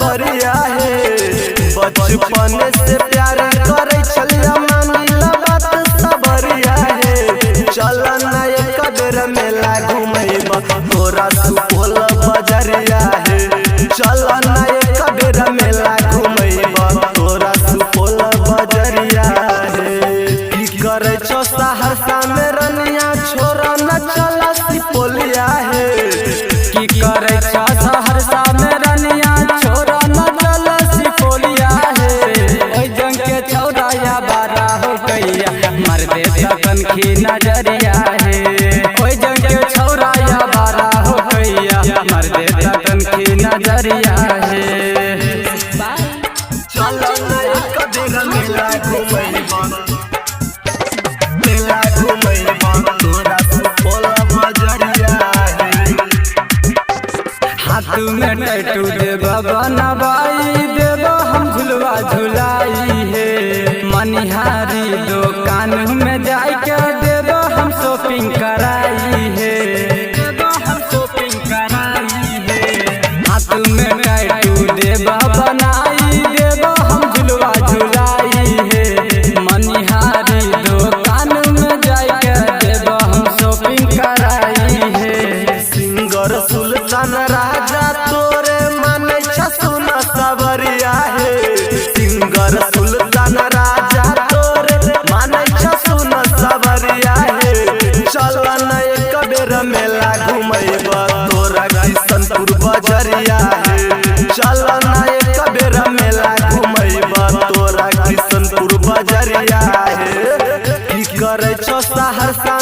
सवरिया है। बचपन से प्यार करे चलिया मानिला बात सवरिया है। चल ना एक बेर मेला घुमैबा तोरा सुपौल बजरिया है। चल ना एक बेर मेला घुमैबा तोरा सुपौल बजरिया है। की करे छो सहरसा में रनिया छोरा न चला सुपौलिया है। की करे छो सहरसा में रनिया छोरा न चला सुपौलिया है। ओइ जंग के छौराया बारा हो गैया मर दे तकन की नजरिया है। ओइ जंग के छौराया बारा हो गैया मर दे तकन की नजरिया है। चल ना एक बेर मेला घुमैबा मेला घुमैबा तोरा सुपौल बजरिया है। हाथ में टैटू देबा बनवाई देबा हम झुलवा झुलाई है। मनिहारी दुकान में जाके देबा हम शॉपिंग कराई है। देबा हम शॉपिंग कराई है। हाथ में टैटू देबा बनाई देबा हम झुलवा झुलाई है। मनिहारी दुकान में जाके देबा हम शॉपिंग कराई है। सिंगर सुल्तान राजा तोरे माने सुना सवरिया है। सिंगर सुल्तान राजा तोरे माने सुना सवरिया है। चल ना एक बेर मेला घुमैबा तोरा किशनपुर बजरिया है। चल ना एक बेर मेला घुमैबा तोरा किशनपुर बजरिया है। की करे छो सहरसा